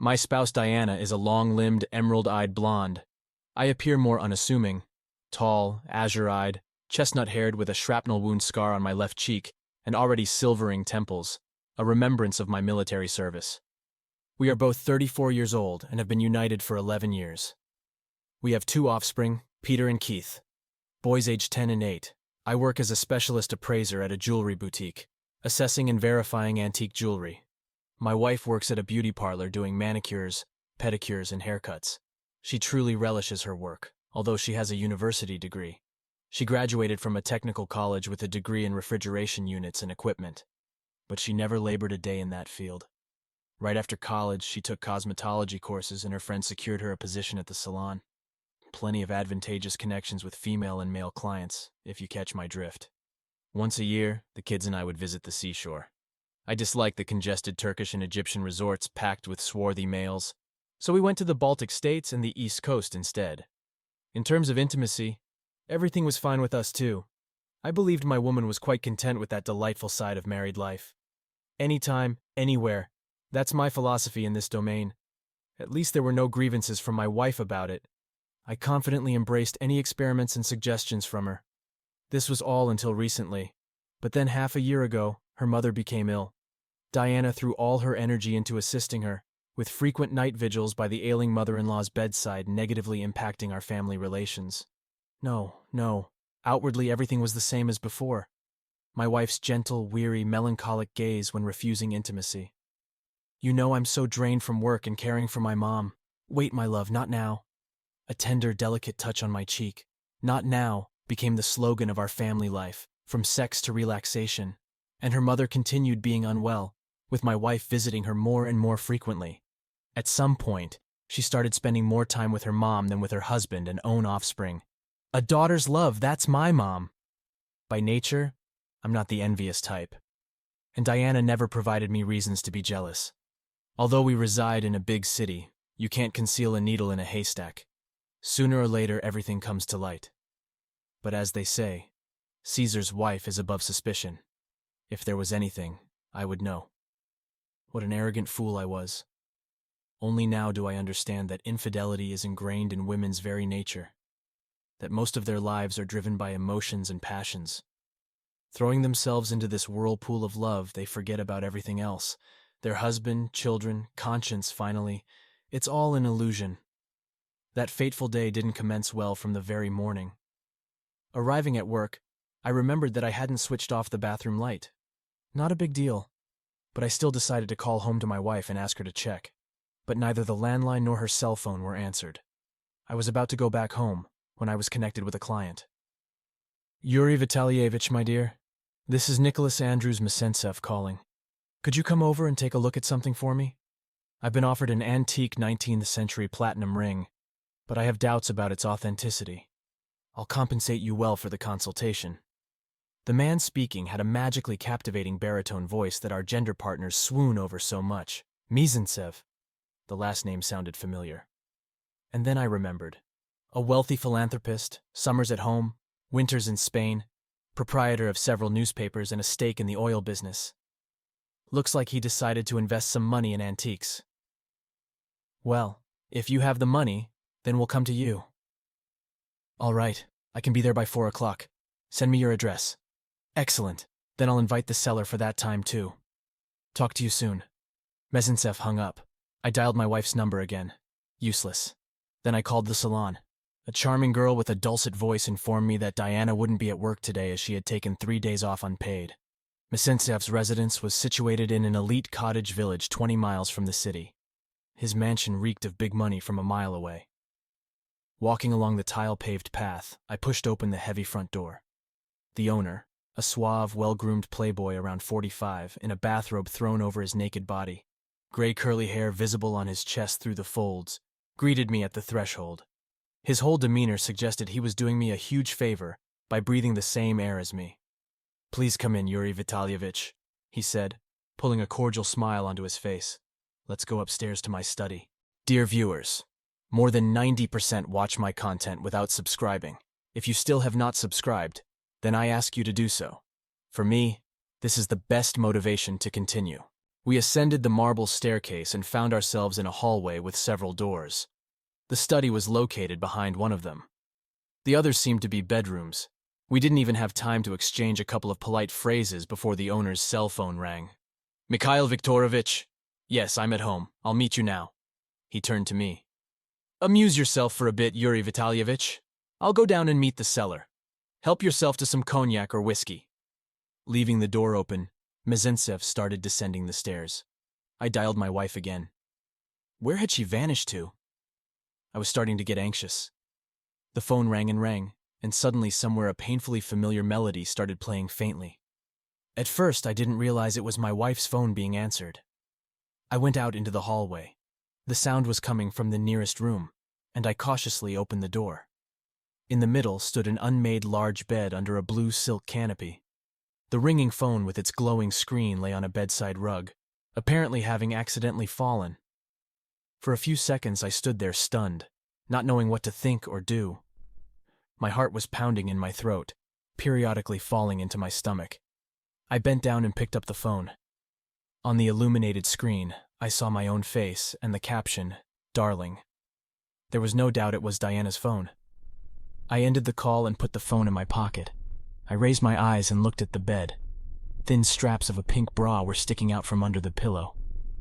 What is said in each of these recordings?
My spouse Diana is a long-limbed, emerald-eyed blonde. I appear more unassuming, tall, azure-eyed, chestnut-haired with a shrapnel wound scar on my left cheek and already silvering temples, a remembrance of my military service. We are both 34 years old and have been united for 11 years. We have 2 offspring, Peter and Keith, boys aged 10 and 8. I work as a specialist appraiser at a jewelry boutique, assessing and verifying antique jewelry. My wife works at a beauty parlor doing manicures, pedicures, and haircuts. She truly relishes her work, although she has a university degree. She graduated from a technical college with a degree in refrigeration units and equipment, but she never labored a day in that field. Right after college, she took cosmetology courses and her friend secured her a position at the salon. Plenty of advantageous connections with female and male clients, if you catch my drift. Once a year, the kids and I would visit the seashore. I disliked the congested Turkish and Egyptian resorts packed with swarthy males, so we went to the Baltic states and the East Coast instead. In terms of intimacy, everything was fine with us too. I believed my woman was quite content with that delightful side of married life. Anytime, anywhere. That's my philosophy in this domain. At least there were no grievances from my wife about it. I confidently embraced any experiments and suggestions from her. This was all until recently. But then half a year ago, her mother became ill. Diana threw all her energy into assisting her, with frequent night vigils by the ailing mother-in-law's bedside negatively impacting our family relations. No. Outwardly everything was the same as before. My wife's gentle, weary, melancholic gaze when refusing intimacy. You know I'm so drained from work and caring for my mom. Wait, my love, not now. A tender, delicate touch on my cheek. Not now became the slogan of our family life, from sex to relaxation. And her mother continued being unwell, with my wife visiting her more and more frequently. At some point, she started spending more time with her mom than with her husband and own offspring. A daughter's love, that's my mom. By nature, I'm not the envious type. And Diana never provided me reasons to be jealous. Although we reside in a big city, you can't conceal a needle in a haystack. Sooner or later, everything comes to light. But as they say, Caesar's wife is above suspicion. If there was anything, I would know. What an arrogant fool I was. Only now do I understand that infidelity is ingrained in women's very nature, that most of their lives are driven by emotions and passions. Throwing themselves into this whirlpool of love, they forget about everything else. Their husband, children, conscience, finally. It's all an illusion. That fateful day didn't commence well from the very morning. Arriving at work, I remembered that I hadn't switched off the bathroom light. Not a big deal, but I still decided to call home to my wife and ask her to check. But neither the landline nor her cell phone were answered. I was about to go back home when I was connected with a client. Yuri Vitalievich, my dear, this is Nicholas Andrews Masentsev calling. Could you come over and take a look at something for me? I've been offered an antique 19th century platinum ring, but I have doubts about its authenticity. I'll compensate you well for the consultation. The man speaking had a magically captivating baritone voice that our gender partners swoon over so much. Mizentsev. The last name sounded familiar. And then I remembered. A wealthy philanthropist, summers at home, winters in Spain, proprietor of several newspapers and a stake in the oil business. Looks like he decided to invest some money in antiques. Well, if you have the money, then we'll come to you. All right, I can be there by 4 o'clock. Send me your address. Excellent. Then I'll invite the seller for that time too. Talk to you soon. Mezentsev hung up. I dialed my wife's number again. Useless. Then I called the salon. A charming girl with a dulcet voice informed me that Diana wouldn't be at work today as she had taken 3 days off unpaid. Mesentsev's residence was situated in an elite cottage village 20 miles from the city. His mansion reeked of big money from a mile away. Walking along the tile-paved path, I pushed open the heavy front door. The owner, a suave, well-groomed playboy around 45, in a bathrobe thrown over his naked body, gray curly hair visible on his chest through the folds, greeted me at the threshold. His whole demeanor suggested he was doing me a huge favor by breathing the same air as me. Please come in, Yuri Vitalievich, he said, pulling a cordial smile onto his face. Let's go upstairs to my study. Dear viewers, more than 90% watch my content without subscribing. If you still have not subscribed, then I ask you to do so. For me, this is the best motivation to continue. We ascended the marble staircase and found ourselves in a hallway with several doors. The study was located behind one of them. The others seemed to be bedrooms. We didn't even have time to exchange a couple of polite phrases before the owner's cell phone rang. "Mikhail Viktorovich?" "Yes, I'm at home. I'll meet you now." He turned to me. "Amuse yourself for a bit, Yuri Vitalyevich. I'll go down and meet the cellar. Help yourself to some cognac or whiskey." Leaving the door open, Mezentsev started descending the stairs. I dialed my wife again. Where had she vanished to? I was starting to get anxious. The phone rang, and suddenly somewhere a painfully familiar melody started playing faintly. At first, I didn't realize it was my wife's phone being answered. I went out into the hallway. The sound was coming from the nearest room, and I cautiously opened the door. In the middle stood an unmade large bed under a blue silk canopy. The ringing phone with its glowing screen lay on a bedside rug, apparently having accidentally fallen. For a few seconds I stood there stunned, not knowing what to think or do. My heart was pounding in my throat, periodically falling into my stomach. I bent down and picked up the phone. On the illuminated screen, I saw my own face and the caption, "Darling." There was no doubt it was Diana's phone. I ended the call and put the phone in my pocket. I raised my eyes and looked at the bed. Thin straps of a pink bra were sticking out from under the pillow.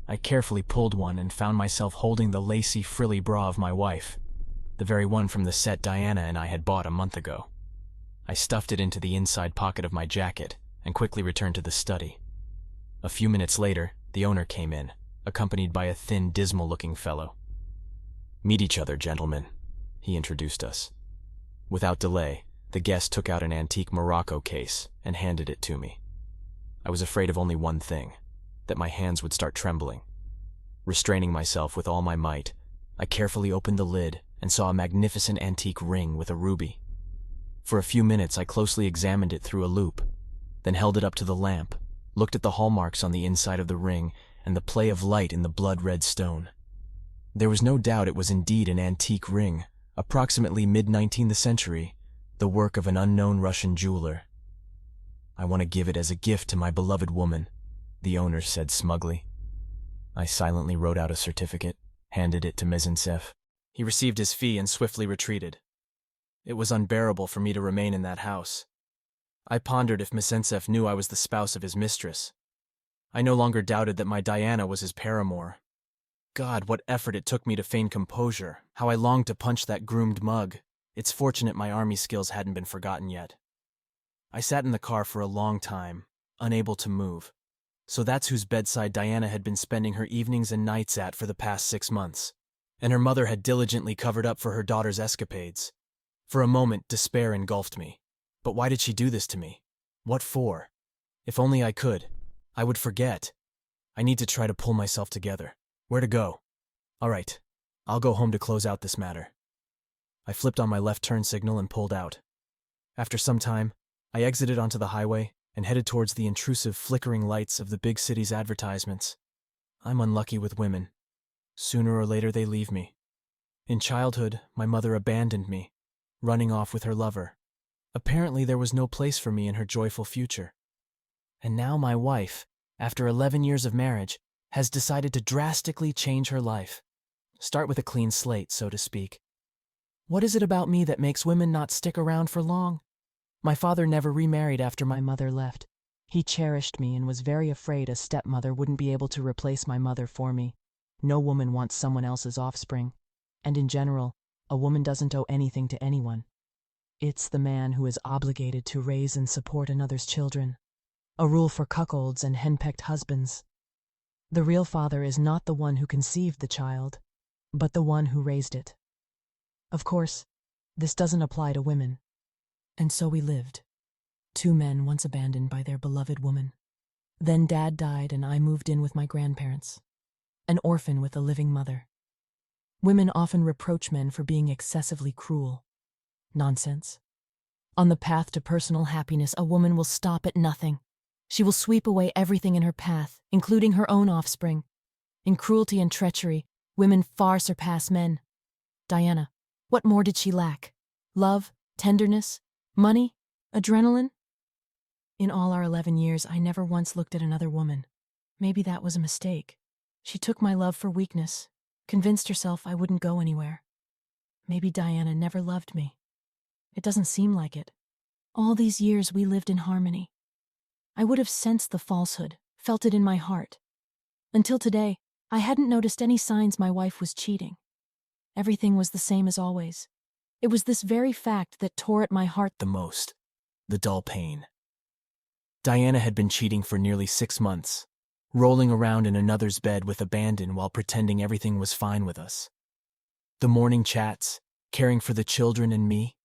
I carefully pulled one and found myself holding the lacy, frilly bra of my wife, the very one from the set Diana and I had bought a month ago. I stuffed it into the inside pocket of my jacket and quickly returned to the study. A few minutes later, the owner came in, accompanied by a thin, dismal-looking fellow. "Meet each other, gentlemen," he introduced us. Without delay, the guest took out an antique Morocco case and handed it to me. I was afraid of only one thing, that my hands would start trembling. Restraining myself with all my might, I carefully opened the lid and saw a magnificent antique ring with a ruby. For a few minutes I closely examined it through a loupe, then held it up to the lamp, looked at the hallmarks on the inside of the ring and the play of light in the blood-red stone. There was no doubt it was indeed an antique ring, approximately mid-19th century, the work of an unknown Russian jeweler. "I want to give it as a gift to my beloved woman," the owner said smugly. I silently wrote out a certificate, handed it to Mezentsev. He received his fee and swiftly retreated. It was unbearable for me to remain in that house. I pondered if Mezentsev knew I was the spouse of his mistress. I no longer doubted that my Diana was his paramour. God, what effort it took me to feign composure, how I longed to punch that groomed mug. It's fortunate my army skills hadn't been forgotten yet. I sat in the car for a long time, unable to move. So that's whose bedside Diana had been spending her evenings and nights at for the past 6 months. And her mother had diligently covered up for her daughter's escapades. For a moment, despair engulfed me. But why did she do this to me? What for? If only I could, I would forget. I need to try to pull myself together. Where to go? All right, I'll go home to close out this matter. I flipped on my left turn signal and pulled out. After some time, I exited onto the highway and headed towards the intrusive, flickering lights of the big city's advertisements. I'm unlucky with women. Sooner or later they leave me. In childhood, my mother abandoned me, running off with her lover. Apparently there was no place for me in her joyful future. And now my wife, after 11 years of marriage, has decided to drastically change her life. Start with a clean slate, so to speak. What is it about me that makes women not stick around for long? My father never remarried after my mother left. He cherished me and was very afraid a stepmother wouldn't be able to replace my mother for me. No woman wants someone else's offspring. And in general, a woman doesn't owe anything to anyone. It's the man who is obligated to raise and support another's children. A rule for cuckolds and henpecked husbands. The real father is not the one who conceived the child, but the one who raised it. Of course, this doesn't apply to women. And so we lived. 2 men once abandoned by their beloved woman. Then Dad died and I moved in with my grandparents. An orphan with a living mother. Women often reproach men for being excessively cruel. Nonsense. On the path to personal happiness, a woman will stop at nothing. She will sweep away everything in her path, including her own offspring. In cruelty and treachery, women far surpass men. Diana, what more did she lack? Love, tenderness, money, adrenaline? In all our 11 years, I never once looked at another woman. Maybe that was a mistake. She took my love for weakness, convinced herself I wouldn't go anywhere. Maybe Diana never loved me. It doesn't seem like it. All these years we lived in harmony. I would have sensed the falsehood, felt it in my heart. Until today, I hadn't noticed any signs my wife was cheating. Everything was the same as always. It was this very fact that tore at my heart The most. The dull pain. Diana had been cheating for nearly 6 months, rolling around in another's bed with abandon while pretending everything was fine with us. The morning chats, caring for the children and me,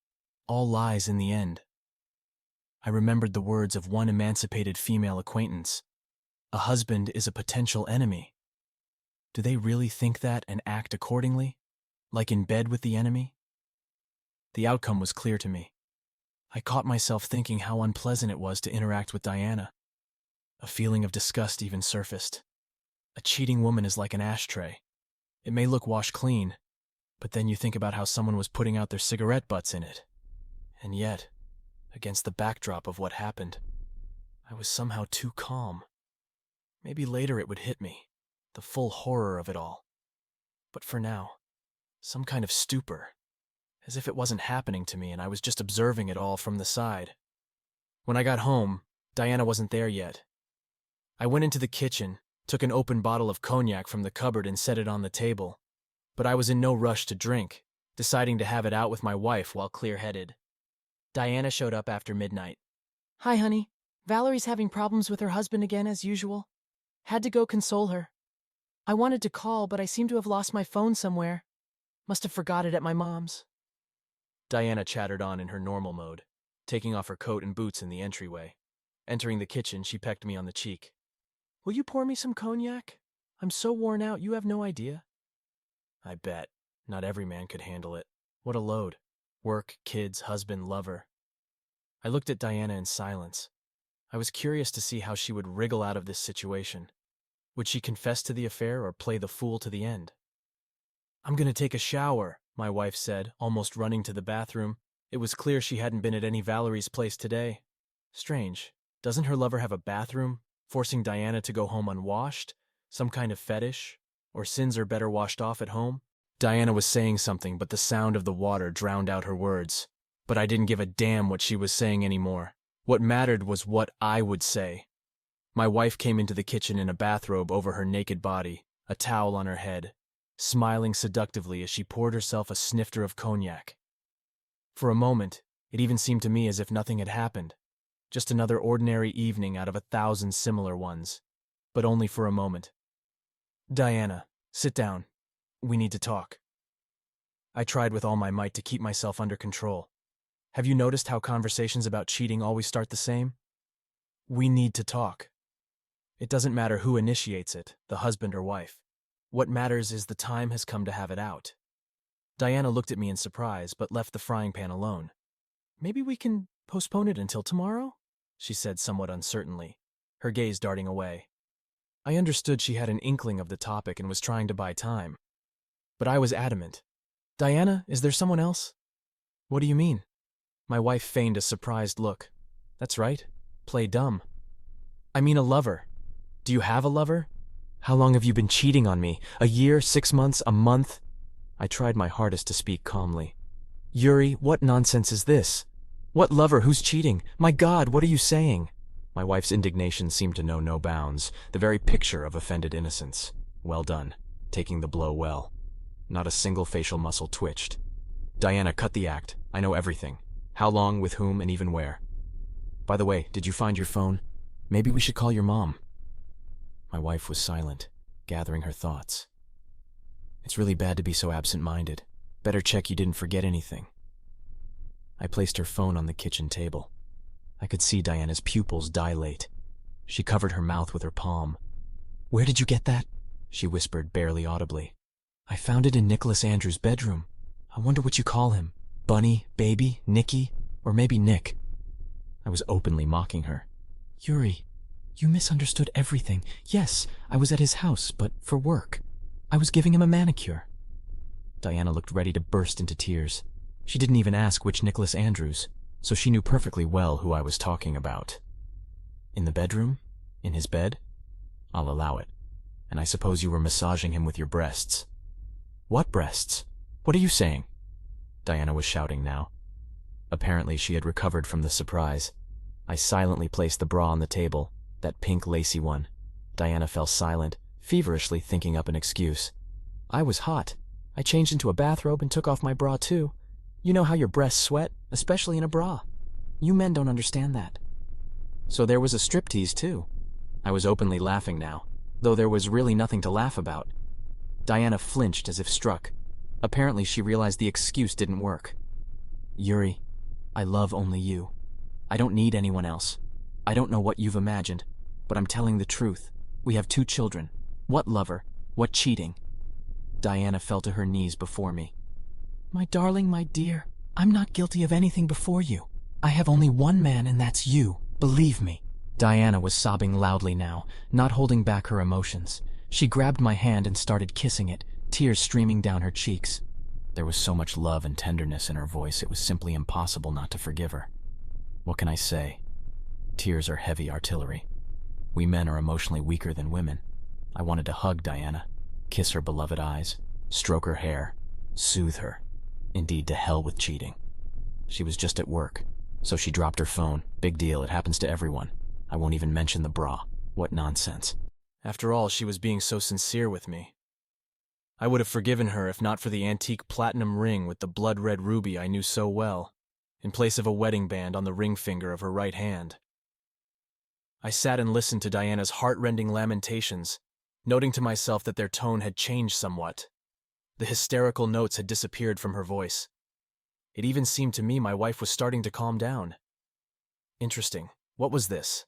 all lies in the end. I remembered the words of one emancipated female acquaintance. A husband is a potential enemy. Do they really think that and act accordingly? Like in bed with the enemy? The outcome was clear to me. I caught myself thinking how unpleasant it was to interact with Diana. A feeling of disgust even surfaced. A cheating woman is like an ashtray. It may look washed clean, but then you think about how someone was putting out their cigarette butts in it. And yet, against the backdrop of what happened, I was somehow too calm. Maybe later it would hit me, the full horror of it all. But for now, some kind of stupor, as if it wasn't happening to me and I was just observing it all from the side. When I got home, Diana wasn't there yet. I went into the kitchen, took an open bottle of cognac from the cupboard and set it on the table. But I was in no rush to drink, deciding to have it out with my wife while clear-headed. Diana showed up after midnight. Hi, honey. Valerie's having problems with her husband again as usual. Had to go console her. I wanted to call, but I seem to have lost my phone somewhere. Must have forgot it at my mom's. Diana chattered on in her normal mode, taking off her coat and boots in the entryway. Entering the kitchen, she pecked me on the cheek. Will you pour me some cognac? I'm so worn out, you have no idea. I bet. Not every man could handle it. What a load. Work, kids, husband, lover. I looked at Diana in silence. I was curious to see how she would wriggle out of this situation. Would she confess to the affair or play the fool to the end? I'm gonna take a shower, my wife said, almost running to the bathroom. It was clear she hadn't been at any Valerie's place today. Strange. Doesn't her lover have a bathroom, forcing Diana to go home unwashed? Some kind of fetish? Or sins are better washed off at home? Diana was saying something, but the sound of the water drowned out her words. But I didn't give a damn what she was saying anymore. What mattered was what I would say. My wife came into the kitchen in a bathrobe over her naked body, a towel on her head, smiling seductively as she poured herself a snifter of cognac. For a moment, it even seemed to me as if nothing had happened. Just another ordinary evening out of 1,000 similar ones. But only for a moment. Diana, sit down. We need to talk. I tried with all my might to keep myself under control. Have you noticed how conversations about cheating always start the same? We need to talk. It doesn't matter who initiates it, the husband or wife. What matters is the time has come to have it out. Diana looked at me in surprise, but left the frying pan alone. Maybe we can postpone it until tomorrow? She said somewhat uncertainly, her gaze darting away. I understood she had an inkling of the topic and was trying to buy time. But I was adamant. Diana, is there someone else? What do you mean? My wife feigned a surprised look. That's right. Play dumb. I mean a lover. Do you have a lover? How long have you been cheating on me? A year, 6 months, a month? I tried my hardest to speak calmly. Yuri, what nonsense is this? What lover? Who's cheating? My God, what are you saying? My wife's indignation seemed to know no bounds, the very picture of offended innocence. Well done, taking the blow well. Not a single facial muscle twitched. Diana, cut the act. I know everything. How long, with whom, and even where. By the way, did you find your phone? Maybe we should call your mom. My wife was silent, gathering her thoughts. It's really bad to be so absent-minded. Better check you didn't forget anything. I placed her phone on the kitchen table. I could see Diana's pupils dilate. She covered her mouth with her palm. Where did you get that? She whispered, barely audibly. I found it in Nicholas Andrews' bedroom. I wonder what you call him. Bunny, Baby, Nicky, or maybe Nick. I was openly mocking her. Yuri, you misunderstood everything. Yes, I was at his house, but for work. I was giving him a manicure. Diana looked ready to burst into tears. She didn't even ask which Nicholas Andrews, so she knew perfectly well who I was talking about. In the bedroom? In his bed? I'll allow it. And I suppose you were massaging him with your breasts. What breasts? What are you saying? Diana was shouting now. Apparently she had recovered from the surprise. I silently placed the bra on the table, that pink lacy one. Diana fell silent, feverishly thinking up an excuse. I was hot. I changed into a bathrobe and took off my bra too. You know how your breasts sweat, especially in a bra. You men don't understand that. So there was a striptease too. I was openly laughing now, though there was really nothing to laugh about. Diana flinched as if struck. Apparently she realized the excuse didn't work. Yuri, I love only you. I don't need anyone else. I don't know what you've imagined, but I'm telling the truth. We have 2 children. What lover? What cheating? Diana fell to her knees before me. My darling, my dear, I'm not guilty of anything before you. I have only one man, and that's you. Believe me. Diana was sobbing loudly now, not holding back her emotions. She grabbed my hand and started kissing it, tears streaming down her cheeks. There was so much love and tenderness in her voice, it was simply impossible not to forgive her. What can I say? Tears are heavy artillery. We men are emotionally weaker than women. I wanted to hug Diana, kiss her beloved eyes, stroke her hair, soothe her. Indeed, to hell with cheating. She was just at work, so she dropped her phone. Big deal, it happens to everyone. I won't even mention the bra. What nonsense. After all, she was being so sincere with me. I would have forgiven her if not for the antique platinum ring with the blood-red ruby I knew so well, in place of a wedding band on the ring finger of her right hand. I sat and listened to Diana's heart-rending lamentations, noting to myself that their tone had changed somewhat. The hysterical notes had disappeared from her voice. It even seemed to me my wife was starting to calm down. Interesting. What was this?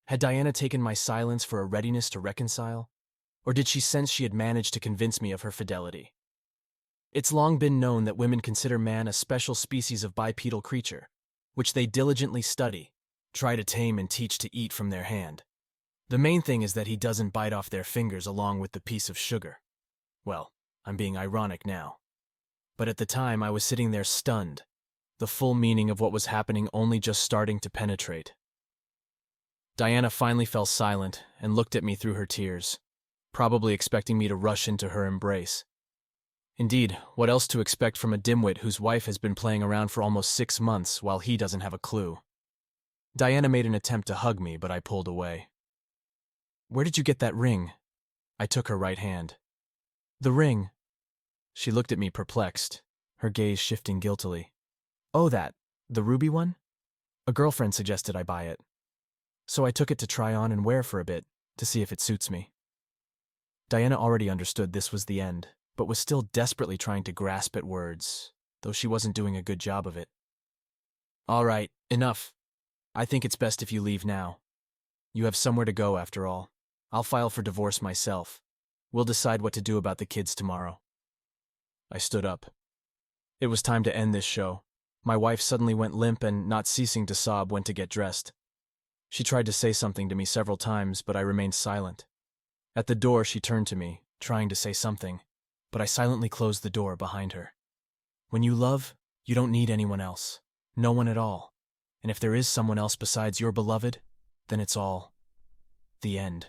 Had Diana taken my silence for a readiness to reconcile? Or did she sense she had managed to convince me of her fidelity? It's long been known that women consider man a special species of bipedal creature, which they diligently study, try to tame and teach to eat from their hand. The main thing is that he doesn't bite off their fingers along with the piece of sugar. Well, I'm being ironic now. But at the time I was sitting there stunned, the full meaning of what was happening only just starting to penetrate. Diana finally fell silent and looked at me through her tears, probably expecting me to rush into her embrace. Indeed, what else to expect from a dimwit whose wife has been playing around for almost 6 months while he doesn't have a clue? Diana made an attempt to hug me, but I pulled away. Where did you get that ring? I took her right hand. The ring. She looked at me perplexed, her gaze shifting guiltily. Oh, the ruby one? A girlfriend suggested I buy it. So I took it to try on and wear for a bit, to see if it suits me. Diana already understood this was the end, but was still desperately trying to grasp at words, though she wasn't doing a good job of it. All right, enough. I think it's best if you leave now. You have somewhere to go after all. I'll file for divorce myself. We'll decide what to do about the kids tomorrow. I stood up. It was time to end this show. My wife suddenly went limp and, not ceasing to sob, went to get dressed. She tried to say something to me several times, but I remained silent. At the door, she turned to me, trying to say something, but I silently closed the door behind her. When you love, you don't need anyone else. No one at all. And if there is someone else besides your beloved, then it's all the end.